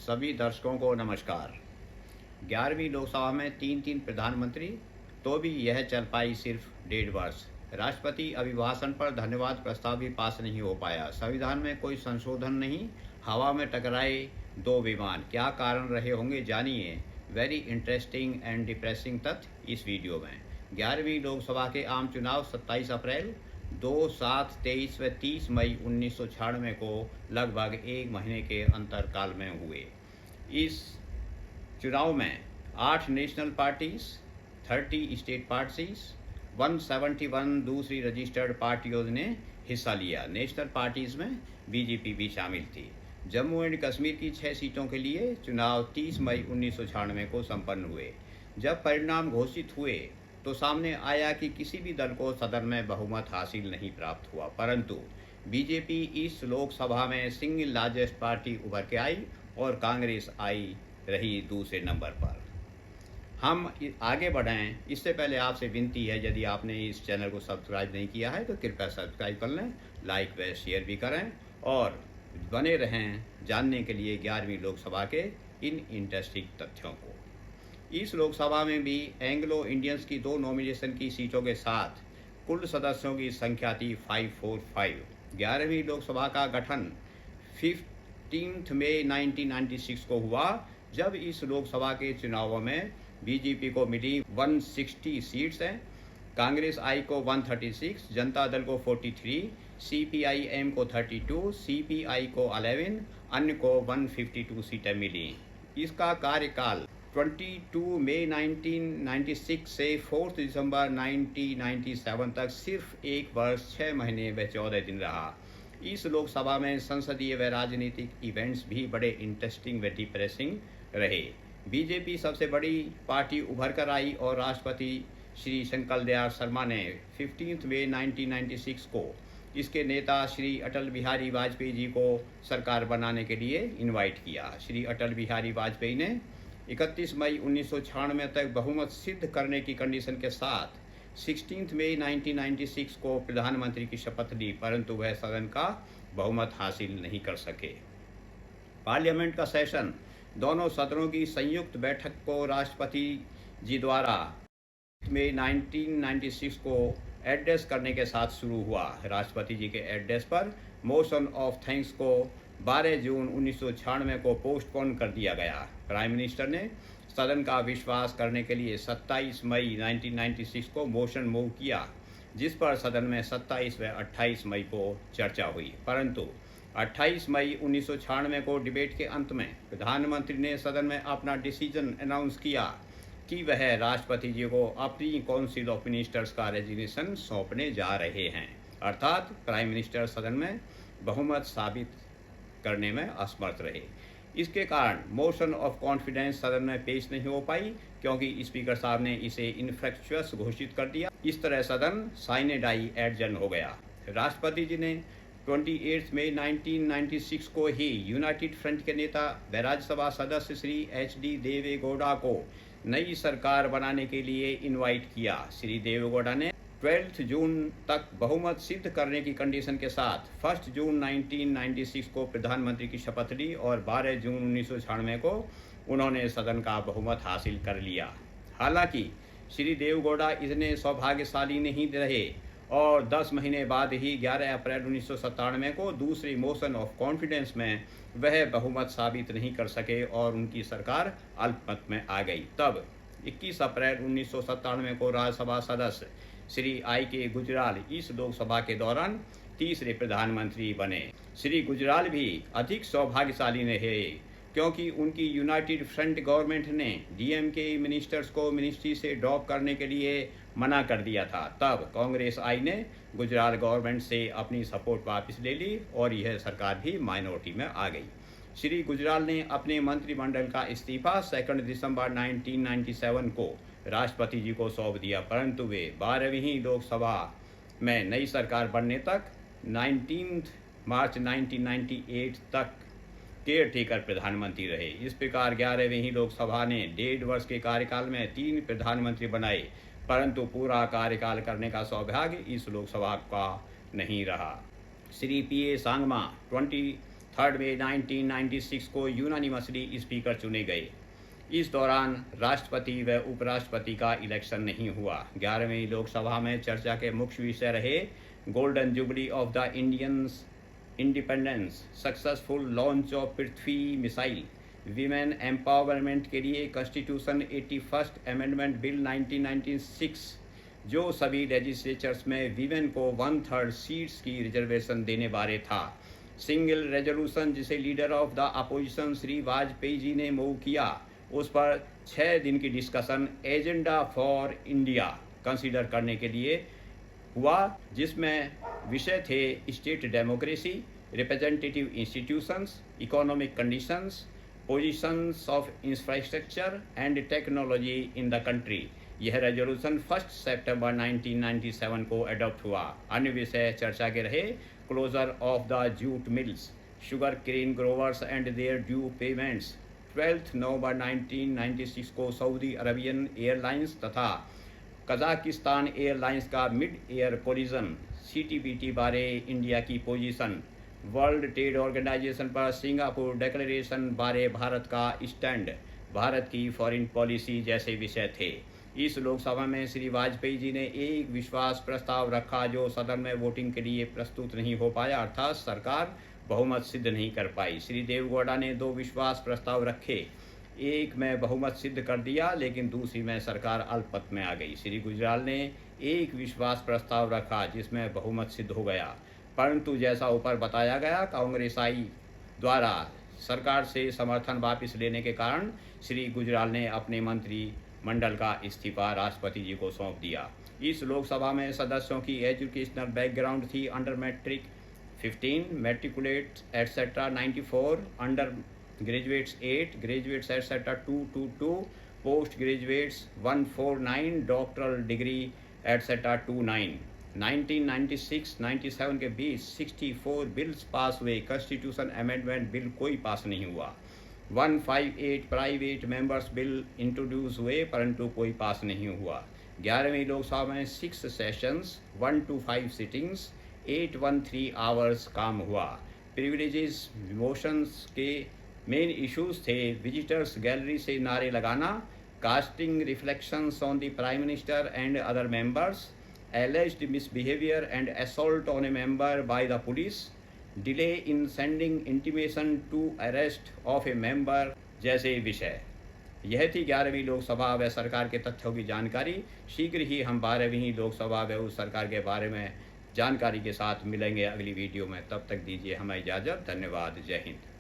सभी दर्शकों को नमस्कार। 11वीं लोकसभा में तीन प्रधानमंत्री, तो भी यह चल पाई सिर्फ 1.5 वर्ष। राष्ट्रपति अभिभाषण पर धन्यवाद प्रस्ताव भी पास नहीं हो पाया। संविधान में कोई संशोधन नहीं, हवा में टकराए 2 विमान। क्या कारण रहे होंगे, जानिए वेरी इंटरेस्टिंग एंड डिप्रेसिंग तथ्य इस वीडियो में। 11वीं लोकसभा के आम चुनाव 27 अप्रैल, 2, 7, 23 व 30 मई 1996 को लगभग 1 महीने के अंतरकाल में हुए। इस चुनाव में 8 नेशनल पार्टीज, 30 स्टेट पार्टीज, 171 दूसरी रजिस्टर्ड पार्टियों ने हिस्सा लिया। नेशनल पार्टीज में बीजेपी भी शामिल थी। जम्मू एंड कश्मीर की 6 सीटों के लिए चुनाव 30 मई 1996 को संपन्न हुए। जब परिणाम घोषित हुए तो सामने आया कि किसी भी दल को सदन में बहुमत हासिल नहीं प्राप्त हुआ, परंतु बीजेपी इस लोकसभा में सिंगल लार्जेस्ट पार्टी उभर के आई और कांग्रेस आई रही दूसरे नंबर पर। हम आगे बढ़ें इससे पहले आपसे विनती है, यदि आपने इस चैनल को सब्सक्राइब नहीं किया है तो कृपया सब्सक्राइब कर लें, लाइक व शेयर भी करें और बने रहें जानने के लिए 11वीं लोकसभा के इन इंटरेस्टिंग तथ्यों को। इस लोकसभा में भी एंग्लो इंडियंस की 2 नॉमिनेशन की सीटों के साथ कुल सदस्यों की संख्या थी 545। 11वीं लोकसभा का गठन 15 मई 1996 को हुआ, जब इस लोकसभा के चुनावों में बीजेपी को मिली 160 सीट्स हैं, कांग्रेस आई को 136, जनता दल को 43, सीपीआईएम को 32, सीपीआई को 11, अन्य को 152 सीटें मिली। इसका कार्यकाल 22 मई 1996 से 4 दिसंबर 1997 तक सिर्फ 1 वर्ष 6 महीने व 14 दिन रहा। इस लोकसभा में संसदीय व राजनीतिक इवेंट्स भी बड़े इंटरेस्टिंग व डिप्रेसिंग रहे। बीजेपी सबसे बड़ी पार्टी उभर कर आई और राष्ट्रपति श्री शंकर दयाल शर्मा ने 15 मई 1996 को इसके नेता श्री अटल बिहारी वाजपेयी जी को सरकार बनाने के लिए इनवाइट किया। श्री अटल बिहारी वाजपेयी ने 31 मई 1996 तक बहुमत सिद्ध करने की कंडीशन के साथ 16 मई 1996 को प्रधानमंत्री की शपथ ली, परंतु वह सदन का बहुमत हासिल नहीं कर सके। पार्लियामेंट का सेशन दोनों सदनों की संयुक्त बैठक को राष्ट्रपति जी द्वारा मई 1996 को एड्रेस करने के साथ शुरू हुआ। राष्ट्रपति जी के एड्रेस पर मोशन ऑफ थैंक्स को 12 जून 1996 को पोस्टपोन कर दिया गया। प्राइम मिनिस्टर ने सदन का विश्वास करने के लिए 27 मई 1996 को मोशन मूव किया, जिस पर सदन में 27 व 28 मई को चर्चा हुई, परंतु 28 मई 1996 को डिबेट के अंत में प्रधानमंत्री ने सदन में अपना डिसीजन अनाउंस किया कि वह राष्ट्रपति जी को अपनी काउंसिल ऑफ मिनिस्टर्स का रेजिग्नेशन सौंपने जा रहे हैं, अर्थात प्राइम मिनिस्टर सदन में बहुमत साबित करने में असमर्थ रहे। इसके कारण मोशन ऑफ कॉन्फिडेंस सदन में पेश नहीं हो पाई, क्योंकि स्पीकर साहब ने इसे इनफ्रक्चुअस घोषित कर दिया। इस तरह सदन साइने डाई एडजर्न हो गया। राष्ट्रपति जी ने 28 मई 1996 को ही यूनाइटेड फ्रंट के नेता व राज्यसभा सदस्य श्री HD देवेगौड़ा को नई सरकार बनाने के लिए इनवाइट किया। श्री देवेगौड़ा ने 12 जून तक बहुमत सिद्ध करने की कंडीशन के साथ 1 जून 1996 को प्रधानमंत्री की शपथ ली और 12 जून 1996 को उन्होंने सदन का बहुमत हासिल कर लिया। हालांकि श्री देवेगौड़ा इतने सौभाग्यशाली नहीं रहे और 10 महीने बाद ही 11 अप्रैल 1997 को दूसरी मोशन ऑफ कॉन्फिडेंस में वह बहुमत साबित नहीं कर सके और उनकी सरकार अल्पमत में आ गई। तब 21 अप्रैल 1997 को राज्यसभा सदस्य श्री I.K. गुजराल इस लोकसभा के दौरान तीसरे प्रधानमंत्री बने। श्री गुजराल भी अधिक सौभाग्यशाली रहे, क्योंकि उनकी यूनाइटेड फ्रंट गवर्नमेंट ने DMK मिनिस्टर्स को मिनिस्ट्री से ड्रॉप करने के लिए मना कर दिया था। तब कांग्रेस आई ने गुजराल गवर्नमेंट से अपनी सपोर्ट वापस ले ली और यह सरकार भी माइनॉरिटी में आ गई। श्री गुजराल ने अपने मंत्रिमंडल का इस्तीफा 2 दिसंबर 1997 को राष्ट्रपति जी को सौंप दिया, परंतु वे 12वीं लोकसभा में नई सरकार बनने तक 19 मार्च 1998 तक केयर टेकर प्रधानमंत्री रहे। इस प्रकार 11वीं लोकसभा ने 1.5 वर्ष के कार्यकाल में 3 प्रधानमंत्री बनाए, परंतु पूरा कार्यकाल करने का सौभाग्य इस लोकसभा का नहीं रहा। श्री P.A. सांगमा 3 मई 1996 को यूनानिमसली स्पीकर चुने गए। इस दौरान राष्ट्रपति व उपराष्ट्रपति का इलेक्शन नहीं हुआ। 11वीं लोकसभा में चर्चा के मुख्य विषय रहे golden jubilee of the Indians independence, successful launch of Prithvi missile, women empowerment के लिए कॉन्स्टिट्यूशन 81st अमेंडमेंट बिल 1996, जो सभी लेजिस्लेचर्स में वीमेन को 1/3 सीट्स की रिजर्वेशन देने बारे था। सिंगल रेजोल्यूशन जिसे leader of the opposition Shri Vajpayee ji ने मूव किया, उस पर 6 दिन की discussion agenda for India consider करने के लिए हुआ, जिसमें विषय थे state democracy, representative institutions, economic conditions, positions of infrastructure and technology in the country. यह रेजोल्यूशन 1 सितंबर 1997 को अडॉप्ट हुआ। अन्य विषय चर्चा के रहे closure of the jute mills, sugar cane growers and there due payments. 12 नवंबर 1996 को सऊदी अरबियन एयरलाइंस तथा कजाकिस्तान एयरलाइंस का मिड एयर कोलिजन, CTBT बारे इंडिया की पोजीशन, वर्ल्ड ट्रेड ऑर्गेनाइजेशन पर सिंगापुर डिक्लेरेशन बारे भारत का स्टैंड, भारत की फॉरेन पॉलिसी जैसे विषय थे। इस लोकसभा में श्री वाजपेयी जी ने एक विश्वास प्रस्ताव रखा जो सदन में वोटिंग के लिए प्रस्तुत नहीं हो पाया, अर्थात सरकार बहुमत सिद्ध नहीं कर पाई। श्री देवगौड़ा ने 2 विश्वास प्रस्ताव रखे, एक में बहुमत सिद्ध कर दिया लेकिन दूसरी में सरकार अल्पमत में आ गई। श्री गुजराल ने एक विश्वास प्रस्ताव रखा जिसमें बहुमत सिद्ध हो गया, परंतु जैसा ऊपर बताया गया कांग्रेसाई द्वारा सरकार से समर्थन वापस लेने के कारण श्री गुजराल ने अपने मंत्रिमंडल का इस्तीफा राष्ट्रपति जी को सौंप दिया। इस लोकसभा में सदस्यों की एजुकेशनल बैकग्राउंड थी under matric 15, matriculate etcetera 94, under graduates 8, graduates etcetera 222, post graduates 149, doctoral degree etcetera 29। 1996-97 के बीच 64 बिल्स पास हुए, कॉन्स्टिट्यूशन अमेंडमेंट बिल कोई पास नहीं हुआ। 158 प्राइवेट मेंबर्स बिल इंट्रोड्यूस हुए परंतु कोई पास नहीं हुआ। 11वीं लोकसभा में 6 सेशंस, 1 to 5 सिटिंग्स, 813 आवर्स काम हुआ। प्रिविलेजेस मोशंस के मेन इश्यूज थे विजिटर्स गैलरी से नारे लगाना, casting reflections on the prime minister and other members, alleged misbehavior and assault on a member by the police, delay in sending intimation to arrest of a member जैसे विषय। यह थी 11वीं लोकसभा व सरकार के तथ्यों की जानकारी। शीघ्र ही हम 12वीं लोकसभा व उस सरकार के बारे में जानकारी के साथ मिलेंगे अगली वीडियो में। तब तक दीजिए हमें इजाज़त। धन्यवाद। जय हिंद।